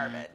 garbage.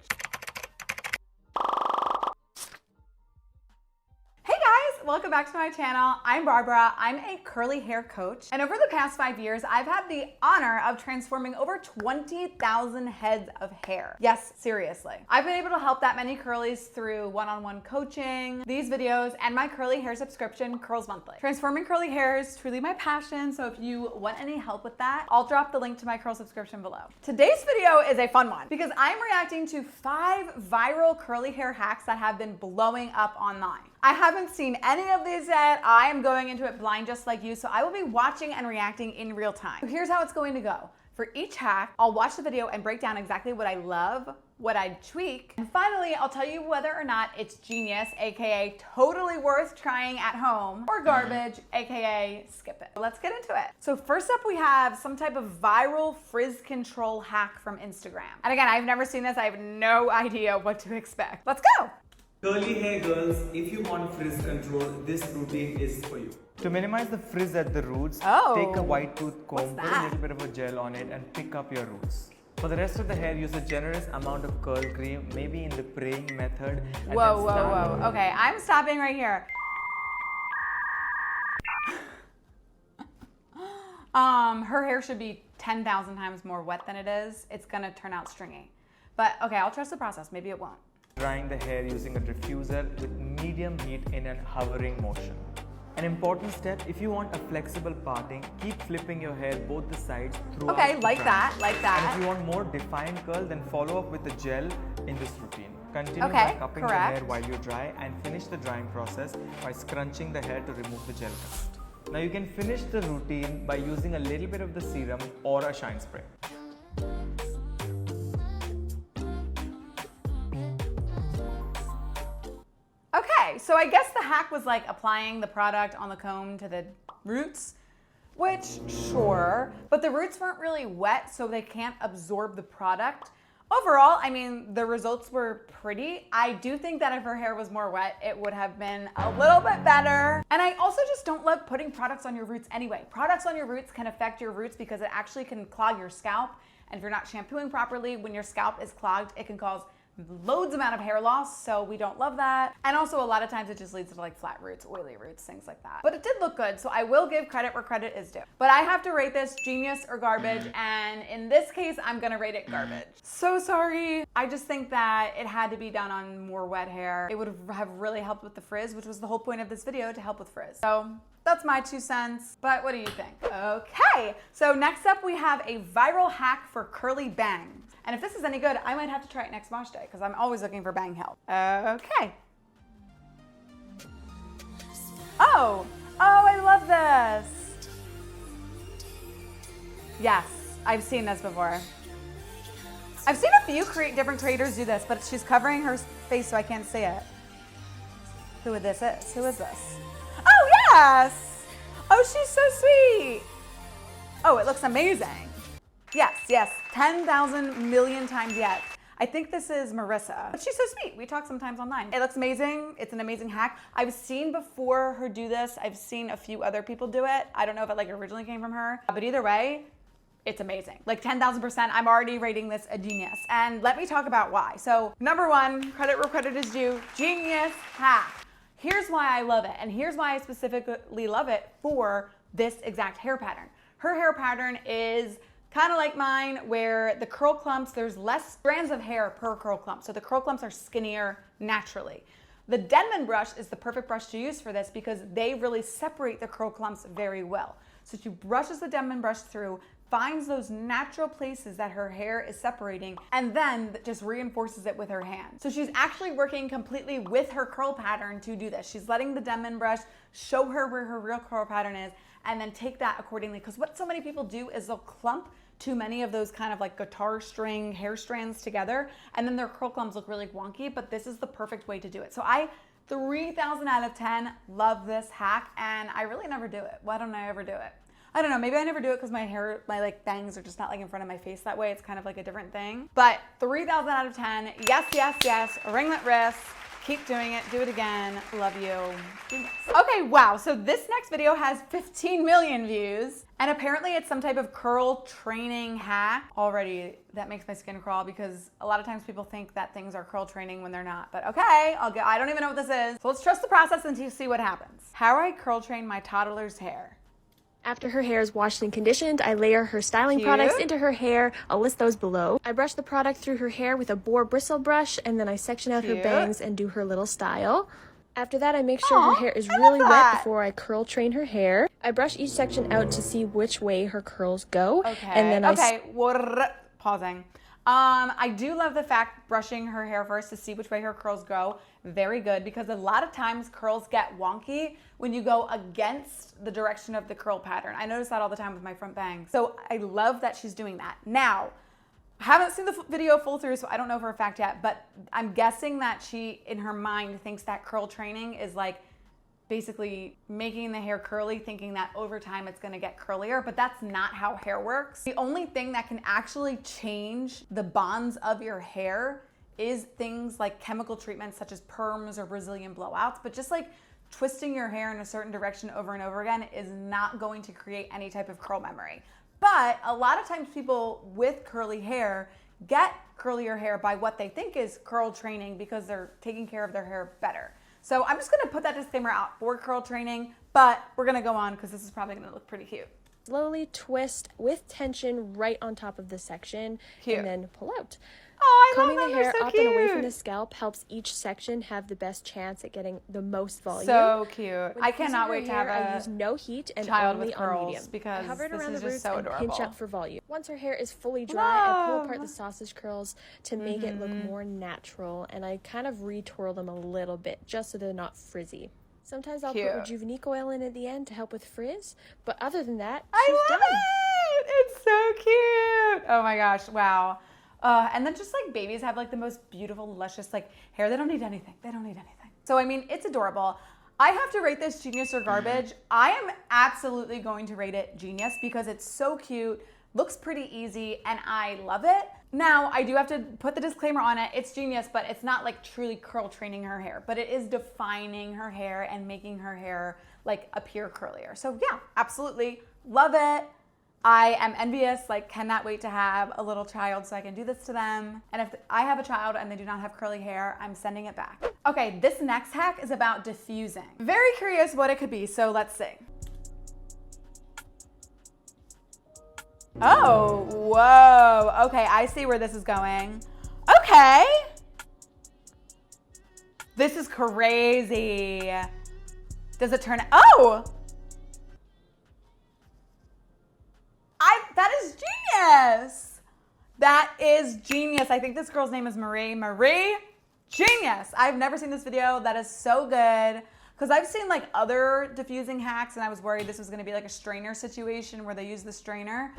Welcome back to my channel. I'm Barbara. I'm a curly hair coach. And over the past 5 years, I've had the honor of transforming over 20,000 heads of hair. Yes, seriously. I've been able to help that many curlies through one-on-one coaching, these videos, and my curly hair subscription, Curls Monthly. Transforming curly hair is truly my passion, so if you want any help with that, I'll drop the link to my curl subscription below. Today's video is a fun one because I'm reacting to 5 viral curly hair hacks that have been blowing up online. I haven't seen any of these yet. I am going into it blind just like you, so I will be watching and reacting in real time. So here's how it's going to go. For each hack, I'll watch the video and break down exactly what I love, what I'd tweak, and finally, I'll tell you whether or not it's genius, aka totally worth trying at home, or garbage, aka skip it. Let's get into it. So first up, we have some type of viral frizz control hack from Instagram. And again, I've never seen this. I have no idea what to expect. Let's go. Curly hair girls, if you want frizz control, this routine is for you. To minimize the frizz at the roots, take a white tooth comb, put a little bit of a gel on it and pick up your roots. For the rest of the hair, use a generous amount of curl cream, maybe in the praying method. Whoa. Okay, I'm stopping right here. Her hair should be 10,000 times more wet than it is. It's gonna turn out stringy. But okay, I'll trust the process. Maybe it won't. Drying the hair using a diffuser with medium heat in an hovering motion. An important step, if you want a flexible parting, keep flipping your hair both the sides throughout. Okay, like the that. And if you want more defined curl, then follow up with the gel in this routine. Continue by cupping the hair while you dry and finish the drying process by scrunching the hair to remove the gel cast. Now you can finish the routine by using a little bit of the serum or a shine spray. Okay, so I guess the hack was like applying the product on the comb to the roots, which sure, but the roots weren't really wet, so they can't absorb the product. Overall, I mean, the results were pretty. I do think that if her hair was more wet, it would have been a little bit better. And I also just don't love putting products on your roots anyway. Products on your roots can affect your roots because it actually can clog your scalp. And if you're not shampooing properly, when your scalp is clogged, it can cause loads amount of hair loss, so we don't love that. And also a lot of times it just leads to like flat roots, oily roots, things like that. But it did look good, so I will give credit where credit is due. But I have to rate this genius or garbage, and in this case, I'm gonna rate it garbage. So sorry. I just think that it had to be done on more wet hair. It would have really helped with the frizz, which was the whole point of this video, to help with frizz. So that's my 2 cents, but what do you think? Okay, so next up we have a viral hack for curly bangs. And if this is any good, I might have to try it next wash day because I'm always looking for bang help. Okay. Oh, I love this. Yes, I've seen this before. I've seen a few different creators do this, but she's covering her face so I can't see it. Who this is? Who is this? Oh, yes. Oh, she's so sweet. Oh, it looks amazing. Yes, 10,000 million times yes. I think this is Marissa, but she's so sweet. We talk sometimes online. It looks amazing. It's an amazing hack. I've seen before her do this. I've seen a few other people do it. I don't know if it like originally came from her, but either way, it's amazing. Like 10,000%, I'm already rating this a genius. And let me talk about why. So number 1, credit where credit is due, genius hack. Here's why I love it, and here's why I specifically love it for this exact hair pattern. Her hair pattern is kind of like mine, where the curl clumps, there's less strands of hair per curl clump. So the curl clumps are skinnier naturally. The Denman brush is the perfect brush to use for this because they really separate the curl clumps very well. So she brushes the Denman brush through, finds those natural places that her hair is separating, and then just reinforces it with her hand. So she's actually working completely with her curl pattern to do this. She's letting the Denman brush show her where her real curl pattern is, and then take that accordingly. Because what so many people do is they'll clump too many of those kind of like guitar string hair strands together, and then their curl clumps look really wonky, but this is the perfect way to do it. So I 3,000 out of 10 love this hack, and I really never do it. Why don't I ever do it? I don't know, maybe I never do it because my hair, my like bangs are just not like in front of my face that way. It's kind of like a different thing. But 3,000 out of 10, yes, yes, yes, ringlet wrists, Keep doing it. Do it again. Love you. Okay, wow. So this next video has 15 million views. And apparently it's some type of curl training hack. Already, that makes my skin crawl because a lot of times people think that things are curl training when they're not. But okay, I don't even know what this is. So let's trust the process and see what happens. How do I curl train my toddler's hair? After her hair is washed and conditioned, I layer her styling products into her hair. I'll list those below. I brush the product through her hair with a boar bristle brush, and then I section out her bangs and do her little style. After that, I make sure her hair is really wet before I curl train her hair. I brush each section out to see which way her curls go. Okay. And then Pausing. I do love the fact brushing her hair first to see which way her curls go. Very good, because a lot of times curls get wonky when you go against the direction of the curl pattern. I notice that all the time with my front bangs. So I love that she's doing that. Now, I haven't seen the video full through, so I don't know for a fact yet, but I'm guessing that she, in her mind, thinks that curl training is like basically making the hair curly, thinking that over time it's gonna get curlier, but that's not how hair works. The only thing that can actually change the bonds of your hair is things like chemical treatments such as perms or Brazilian blowouts, but just like twisting your hair in a certain direction over and over again is not going to create any type of curl memory. But a lot of times people with curly hair get curlier hair by what they think is curl training because they're taking care of their hair better. So I'm just gonna put that disclaimer out for curl training, but we're gonna go on because this is probably gonna look pretty cute. Slowly twist with tension right on top of the section and then pull out. Oh, I Combing love the that. hair They're so up cute. and away from the scalp helps each section have the best chance at getting the most volume. So cute. When I cannot freezing wait her to hair, have I a use no heat and child only with on curls medium. because I hover it this around is the just roots so and pinch adorable. up for volume. Once her hair is fully dry, I pull apart the sausage curls to make it look more natural, and I kind of re-twirl them a little bit just so they're not frizzy. Sometimes I'll put Rejuvenique oil in at the end to help with frizz, but other than that, she's done. It! It's so cute. Oh my gosh, wow. And then just like babies have like the most beautiful, luscious like hair. They don't need anything. They don't need anything. So I mean, it's adorable. I have to rate this genius or garbage. I am absolutely going to rate it genius because it's so cute, looks pretty easy, and I love it. Now, I do have to put the disclaimer on it. It's genius, but it's not like truly curl training her hair, but it is defining her hair and making her hair like appear curlier. So yeah, absolutely love it. I am envious, like cannot wait to have a little child so I can do this to them. And if I have a child and they do not have curly hair, I'm sending it back. Okay, this next hack is about diffusing. Very curious what it could be, so let's see. Oh, whoa. Okay, I see where this is going. Okay. This is crazy. Does it turn, oh! That is genius. That is genius. I think this girl's name is Marie. Marie, genius. I've never seen this video. That is so good. Because I've seen like other diffusing hacks and I was worried this was gonna be like a strainer situation where they use the strainer.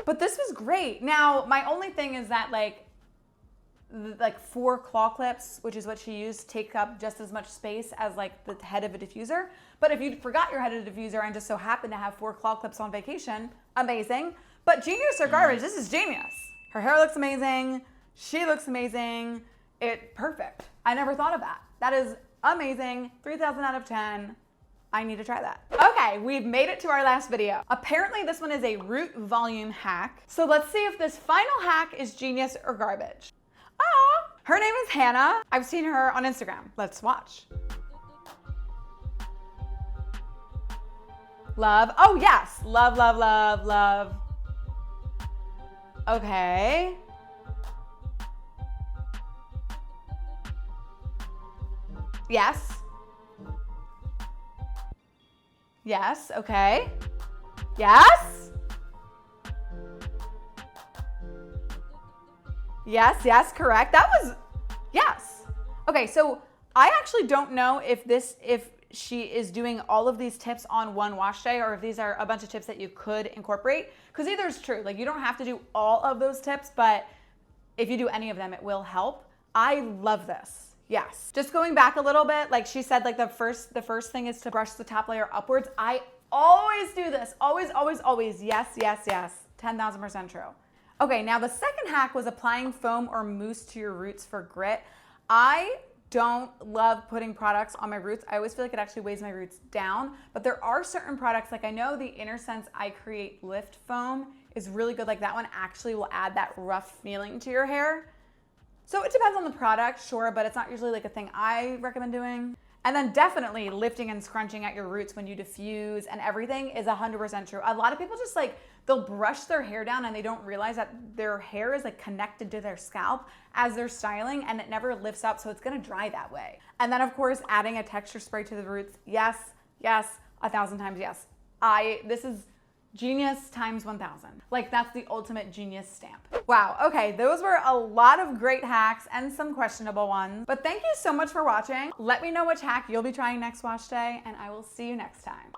But this was great. Now, my only thing is that like 4 claw clips, which is what she used, take up just as much space as like the head of a diffuser. But if you forgot your head of a diffuser and just so happened to have 4 claw clips on vacation, amazing. But genius or garbage, this is genius. Her hair looks amazing. She looks amazing. Perfect. I never thought of that. That is amazing. 3,000 out of 10. I need to try that. Okay, we've made it to our last video. Apparently this one is a root volume hack. So let's see if this final hack is genius or garbage. Oh, her name is Hannah. I've seen her on Instagram. Let's watch. Love. Oh, yes. Love, love, love, love. Okay. Yes. Yes. Okay. Yes. Yes, yes, correct. That was, yes. Okay, so I actually don't know if she is doing all of these tips on one wash day or if these are a bunch of tips that you could incorporate, because either is true. Like you don't have to do all of those tips, but if you do any of them, it will help. I love this. Yes. Just going back a little bit, like she said, like the first thing is to brush the top layer upwards. I always do this. Always, always, always. Yes, yes, yes. 10,000% true. Okay, now the second hack was applying foam or mousse to your roots for grit. I don't love putting products on my roots. I always feel like it actually weighs my roots down, but there are certain products, like I know the InnerSense I Create Lift Foam is really good. Like that one actually will add that rough feeling to your hair. So it depends on the product, sure, but it's not usually like a thing I recommend doing. And then definitely lifting and scrunching at your roots when you diffuse and everything is 100% true. A lot of people just like, they'll brush their hair down and they don't realize that their hair is like connected to their scalp as they're styling and it never lifts up, so it's gonna dry that way. And then of course, adding a texture spray to the roots, yes, yes, 1,000 times yes. This is genius times 1,000. Like that's the ultimate genius stamp. Wow, okay, those were a lot of great hacks and some questionable ones, but thank you so much for watching. Let me know which hack you'll be trying next wash day and I will see you next time.